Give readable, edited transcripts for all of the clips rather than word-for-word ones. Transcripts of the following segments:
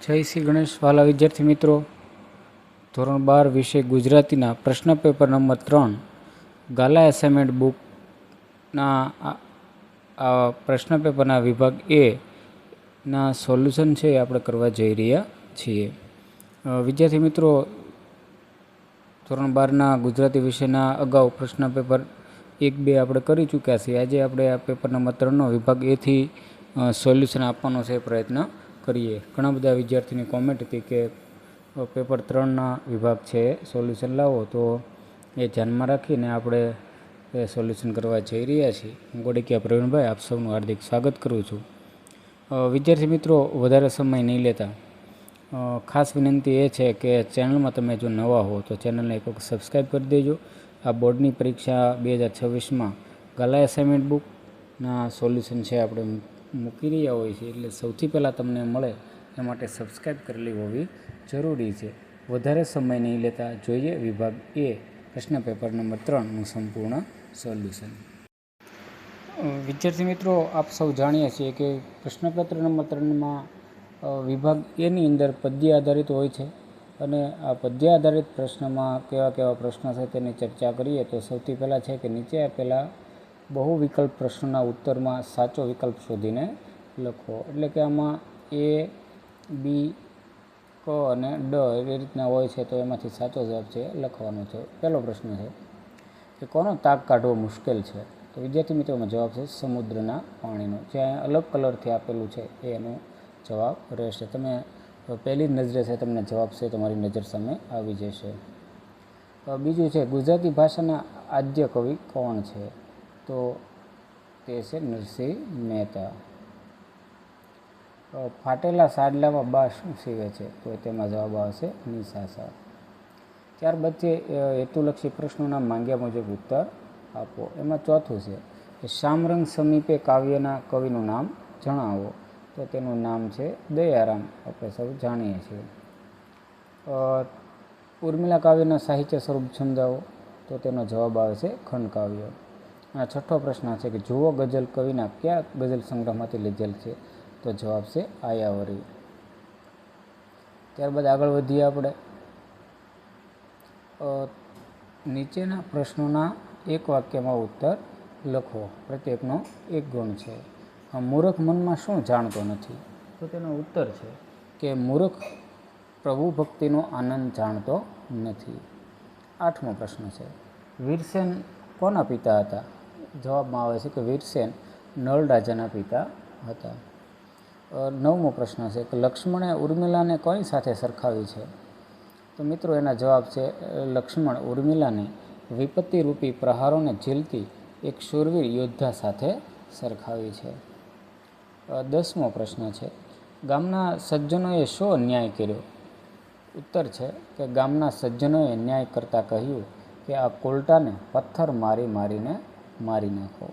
જય શ્રી ગણેશ વાલા વિદ્યાર્થી મિત્રો, ધોરણ 12 વિષય ગુજરાતીના પ્રશ્ન પેપર નંબર 3 ગાલા એસાઇનમેન્ટ બુકના આ પ્રશ્ન પેપરના વિભાગ એ ના સોલ્યુશન છે એ આપણે કરવા જઈ રહ્યા છીએ. વિદ્યાર્થી મિત્રો, ધોરણ 12ના ગુજરાતી વિષયના અગાઉ પ્રશ્ન પેપર 1-2 આપણે કરી ચૂક્યા છીએ. આજે આપણે આ પેપર નંબર 3નો વિભાગ એથી સોલ્યુશન આપવાનો છે પ્રયત્ન કરીએ. ઘણા બધા વિદ્યાર્થીની કોમેન્ટ હતી કે પેપર 3ના વિભાગ છે સોલ્યુશન લાવો, તો એ ધ્યાનમાં રાખીને આપણે એ સોલ્યુશન કરવા જઈ રહ્યા છીએ. હું ગોડિકિયા પ્રવીણભાઈ આપ સૌનું હાર્દિક સ્વાગત કરું છું. વિદ્યાર્થી મિત્રો, વધારે સમય નહીં લેતા ખાસ વિનંતી એ છે કે ચેનલમાં તમે જો નવા હો તો ચેનલને એક વખત સબસ્ક્રાઈબ કરી દેજો. આ બોર્ડની પરીક્ષા 2026માં ગાલા એસાઇનમેન્ટ બુકના સોલ્યુશન છે આપણે મૂકી રહ્યા હોય છે, એટલે સૌથી પહેલાં તમને મળે એ માટે સબસ્ક્રાઈબ કરેલી હોવી જરૂરી છે. વધારે સમય નહીં લેતા જોઈએ વિભાગ એ પ્રશ્ન પેપર નંબર 3નું સંપૂર્ણ સોલ્યુશન. વિદ્યાર્થી મિત્રો, આપ સૌ જાણીએ છીએ કે પ્રશ્નપત્ર નંબર 3માં વિભાગ એની અંદર પદ્ય આધારિત હોય છે, અને આ પદ્ય આધારિત પ્રશ્નમાં કેવા કેવા પ્રશ્નો છે તેની ચર્ચા કરીએ. તો સૌથી પહેલાં છે કે નીચે આપેલા બહુ વિકલ્પ પ્રશ્નોના ઉત્તરમાં સાચો વિકલ્પ શોધીને લખો. એટલે કે આમાં એ, બી, ક અને ડ એવી રીતના હોય છે, તો એમાંથી સાચો જવાબ છે લખવાનો છે. પહેલો પ્રશ્ન છે કે કોનો તાક કાઢવો મુશ્કેલ છે? તો વિદ્યાર્થી મિત્રોનો જવાબ છે સમુદ્રના પાણીનો. જ્યાં અલગ કલરથી આપેલું છે એનો જવાબ રહેશે. તમે પહેલી નજરે છે તમને જવાબ છે તમારી નજર સામે આવી જશે. બીજું છે ગુજરાતી ભાષાના આદ્ય કવિ કોણ છે? તો તે છે નરસિંહ મહેતા. ફાટેલા સાડલામાં બા શું સીવે છે? તો તેમાં જવાબ આવશે નિશાસા. ત્યારબાદ છે હેતુલક્ષી પ્રશ્નોના માંગ્યા મુજબ ઉત્તર આપો. એમાં ચોથું છે કે શામરંગ સમીપે કાવ્યના કવિનું નામ જણાવો. તો તેનું નામ છે દયારામ, આપણે સૌ જાણીએ છીએ. ઉર્મિલા કાવ્યના સાહિત્ય સ્વરૂપ સમજાવો. તો તેનો જવાબ આવે છે ખંડકાવ્ય. અને છઠ્ઠો પ્રશ્ન છે કે જુઓ ગઝલ કવિના કયા ગઝલ સંગ્રહમાંથી લીધેલ છે? તો જવાબ છે આયાવરી. ત્યારબાદ આગળ વધીએ આપણે. નીચેના પ્રશ્નોના એક વાક્યમાં ઉત્તર લખો. પ્રત્યેકનો એક ગુણ છે. મૂર્ખ મનમાં શું જાણતો નથી? તો તેનો ઉત્તર છે કે મૂર્ખ પ્રભુ ભક્તિનો આનંદ જાણતો નથી. 8મો પ્રશ્ન છે વીરસેન કોના પિતા હતા? જવાબમાં આવે છે કે વીરસેન નળ રાજાના પિતા હતા. 9મો પ્રશ્ન છે કે લક્ષ્મણે ઉર્મિલાને કોની સાથે સરખાવી છે? તો મિત્રો એના જવાબ છે લક્ષ્મણ ઉર્મિલાને વિપત્તિરૂપી પ્રહારોને ઝીલતી એક શૂરવીર યોદ્ધા સાથે સરખાવી છે. 10મો પ્રશ્ન છે ગામના સજ્જનોએ શો ન્યાય કર્યો? ઉત્તર છે કે ગામના સજ્જનોએ ન્યાય કરતાં કહ્યું કે આ કોલટાને પથ્થર મારી મારીને મારી નાખો.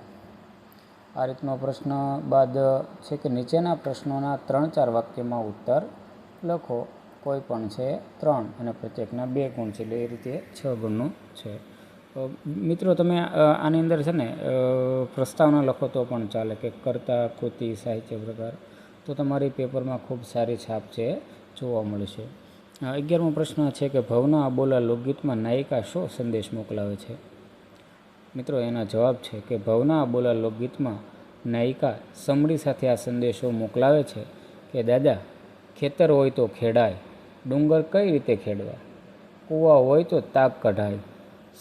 આ રીતનો પ્રશ્ન બાદ છે કે નીચેના પ્રશ્નોના 3-4 વાક્યમાં ઉત્તર લખો. કોઈ પણ છે 3 અને પ્રત્યેકના 2 ગુણ છે, એટલે એ રીતે 6 ગુણનું છે. મિત્રો, તમે આની અંદર છે ને પ્રસ્તાવના લખો તો પણ ચાલે, કે કર્તા, કૃતિ, સાહિત્ય પ્રકાર, તો તમારી પેપરમાં ખૂબ સારી છાપ છે જોવા મળશે. 11મો પ્રશ્ન છે કે ભવના અબોલા લોકગીતમાં નાયિકા શો સંદેશ મોકલાવે છે? મિત્રો એના જવાબ છે કે ભવના અબોલા લોકગીતમાં નાયિકા સમડી સાથે આ સંદેશો મોકલાવે છે કે દાદા, ખેતર હોય તો ખેડાય, ડુંગર કઈ રીતે ખેડવા, કૂવા હોય તો તાક કઢાય,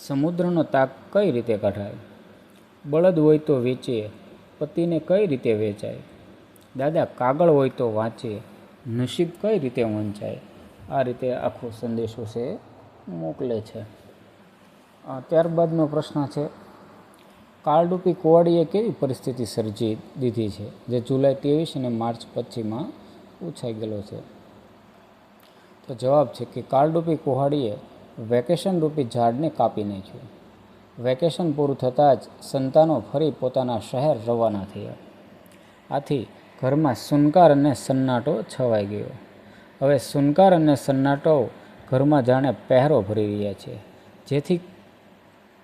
સમુદ્રનો તાક કઈ રીતે કઢાય, બળદ હોય તો વેચીએ, પતિને કઈ રીતે વેચાય, દાદા કાગળ હોય તો વાંચીએ, નસીબ કઈ રીતે વંચાય. આ રીતે આખો સંદેશો છે મોકલે છે. ત્યારબાદનો પ્રશ્ન છે કાળરૂપી કુંવાડીએ કેવી પરિસ્થિતિ સર્જી દીધી છે જે જુલાઈ 23 અને માર્ચ 25માં પૂછાઈ ગયેલો છે? તો જવાબ છે કે કાળરૂપી કુંવાડીએ વેકેશન રૂપી ઝાડને કાપી નાખ્યું. વેકેશન પૂરું થતાં જ સંતાનો ફરી પોતાના શહેર રવાના થયા. આથી ઘરમાં સુનકાર અને સન્નાટો છવાઈ ગયો. હવે સુનકાર અને સન્નાટો ઘરમાં જાણે પહેરો ભરી રહ્યા છે, જેથી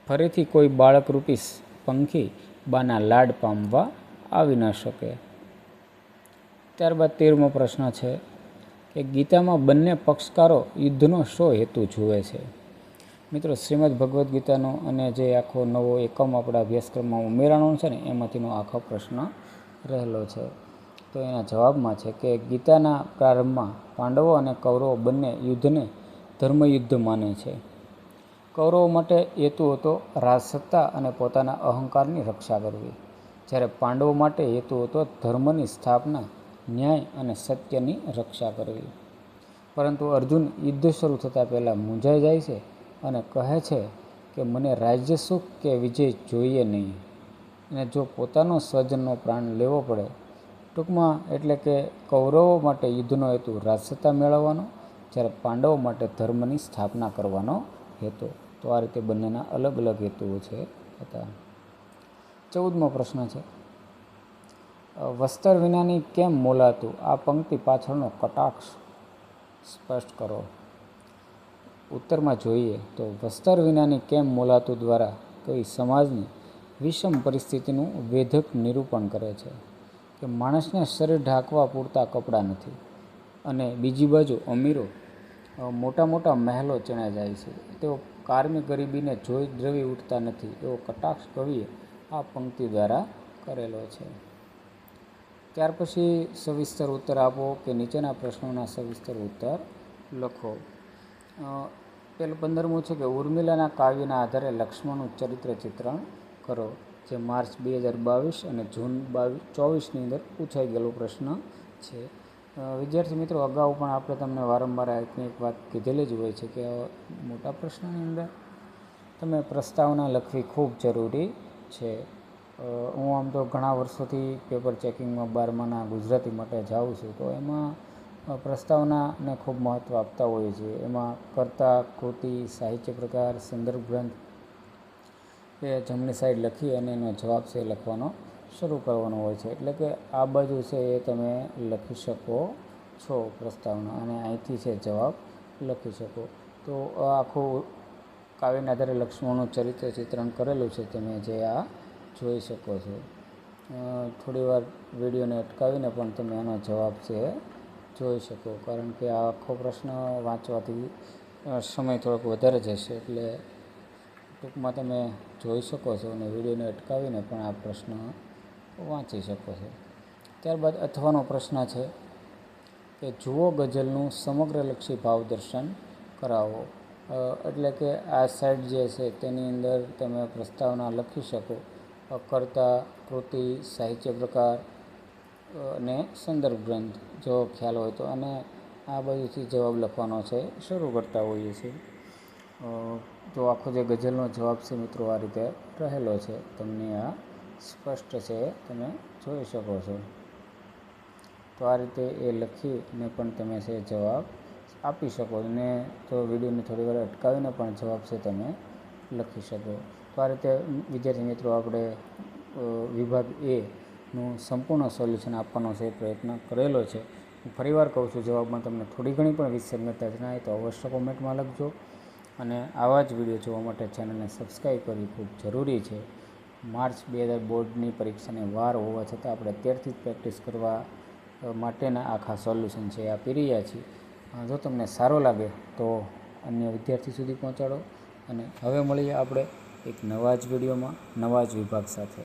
ફરીથી કોઈ બાળકરૂપી પંખી બાના લાડ પામવા આવી ન શકે. ત્યારબાદ 13મો પ્રશ્ન છે કે ગીતામાં બંને પક્ષકારો યુદ્ધનો શો હેતુ જુએ છે? મિત્રો, શ્રીમદ ભગવદ્ ગીતાનો અને જે આખો નવો એકમ આપણા અભ્યાસક્રમમાં ઉમેરાણો છે ને, એમાંથીનો આખો પ્રશ્ન રહેલો છે. તો એના જવાબમાં છે કે ગીતાના પ્રારંભમાં પાંડવો અને કૌરવો બંને યુદ્ધને ધર્મયુદ્ધ માને છે. કૌરવો માટે હેતુ હતો રાજસત્તા અને પોતાના અહંકારની રક્ષા કરવી, જ્યારે પાંડવો માટે હેતુ હતો ધર્મની સ્થાપના, ન્યાય અને સત્યની રક્ષા કરવી. પરંતુ અર્જુન યુદ્ધ શરૂ થતાં પહેલાં મૂંઝાઈ જાય છે અને કહે છે કે મને રાજ્ય સુખ કે વિજય જોઈએ નહીં, અને જો પોતાનો સ્વજનનો પ્રાણ લેવો પડે. ટૂંકમાં એટલે કે કૌરવો માટે યુદ્ધનો હેતુ રાજસત્તા મેળવવાનો, જ્યારે પાંડવો માટે ધર્મની સ્થાપના કરવાનો હેતુ. તો આ રીતે બંનેના અલગ અલગ હેતુઓ હતા. 14મો પ્રશ્ન છે, વસ્ત્ર વિનાની કેમ મોલાતું? આ પંક્તિ પાછળનો કટાક્ષ સ્પષ્ટ કરો. ઉત્તરમાં જોઈએ તો વસ્ત્ર વિનાની કેમ મોલાતું દ્વારા કવિ સમાજની વિષમ પરિસ્થિતિનું વેધક નિરૂપણ કરે છે કે માણસને શરીર ઢાંકવા પૂરતા કપડાં નથી, અને બીજી બાજુ અમીરો મોટા મોટા મહેલો ચણે જાય છે, તેઓ કારમી ગરીબીને જોઈ દ્રવી ઉઠતા નથી, એવો કટાક્ષ કવિએ આ પંક્તિ દ્વારા કરેલો છે. ત્યાર પછી સવિસ્તર ઉત્તર આપો કે નીચેના પ્રશ્નોના સવિસ્તર ઉત્તર લખો. પેલું 15મું છે કે ઉર્મિલાના કાવ્યના આધારે લક્ષ્મણનું ચરિત્ર ચિત્રણ કરો, જે માર્ચ 2022 અને જૂન 24ની અંદર પૂછાઈ ગયેલો પ્રશ્ન છે. વિદ્યાર્થી મિત્રો, અગાઉ પણ આપણે તમને વારંવાર એકની એક વાત કીધેલી જ હોય છે કે મોટા પ્રશ્નની અંદર તમે પ્રસ્તાવના લખવી ખૂબ જરૂરી છે. હું આમ તો ઘણા વર્ષોથી પેપર ચેકિંગમાં 12માના ગુજરાતી માટે જાઉં છું, તો એમાં પ્રસ્તાવનાને ખૂબ મહત્ત્વ આપતા હોઈએ છીએ. એમાં કર્તા, કૃતિ, સાહિત્ય પ્રકાર, સંદર્ભ ગ્રંથ એ જમણી સાઈડ લખી અને એનો જવાબ છે એ લખવાનો શરૂ કરવાનો હોય છે. એટલે કે આ બાજુ છે એ તમે લખી શકો છો પ્રસ્તાવના, અને અહીંથી છે જવાબ લખી શકો. તો આખું કાવ્યના આધારે લક્ષ્મણનું ચરિત્ર ચિત્રણ કરેલું છે, તમે જે આ જોઈ શકો છો. થોડી વાર વિડીયોને અટકાવીને પણ તમે આનો જવાબ છે જોઈ શકો, કારણ કે આ આખો પ્રશ્ન વાંચવાથી સમય થોડોક વધારે જશે, એટલે ટૂંકમાં તમે જોઈ શકો છો અને વિડીયોને અટકાવીને પણ આ પ્રશ્ન વાંચી શકો છો. ત્યારબાદ અથવાનો પ્રશ્ન છે કે જુઓ ગઝલનું સમગ્રલક્ષી ભાવદર્શન કરાવો. એટલે કે આ સાઈડ જે છે તેની અંદર તમે પ્રસ્તાવના લખી શકો, કર્તા, કૃતિ, સાહિત્ય પ્રકાર અને સંદર્ભ ગ્રંથ જો ખ્યાલ હોય તો, અને આ બાજુથી જવાબ લખવાનો છે શરૂ કરતા હોઈએ છીએ. તો આખો જે ગઝલનો જવાબ છે મિત્રો આ રીતે રહેલો છે, તમને આ સ્પષ્ટ છે, તમે જોઈ શકો છો. તો આ રીતે એ લખીને પણ તમે છે જવાબ આપી શકો, અને તો વિડીયોને થોડી વાર અટકાવીને પણ જવાબ છે તમે લખી શકો. તો આ રીતે વિદ્યાર્થી મિત્રો આપણે વિભાગ એનું સંપૂર્ણ સોલ્યુશન આપવાનો છે પ્રયત્ન કરેલો છે. હું ફરીવાર કહું છું, જવાબમાં તમને થોડી ઘણી પણ વિસંગતતા જણાય તો અવશ્ય કોમેન્ટમાં લખજો, અને આવા જ વિડીયો જોવા માટે ચેનલને સબસ્ક્રાઈબ કરવી ખૂબ જરૂરી છે. માર્ચ 2000 બોર્ડની પરીક્ષાની વાર હોવા છતાં આપણે અત્યારથી જ પ્રેક્ટિસ કરવા માટેના આખા સોલ્યુશન છે આપી રહ્યા છીએ. જો તમને સારો લાગે તો અન્ય વિદ્યાર્થી સુધી પહોંચાડો, અને હવે મળીએ આપણે એક નવા જ વિડીયોમાં નવા જ વિભાગ સાથે.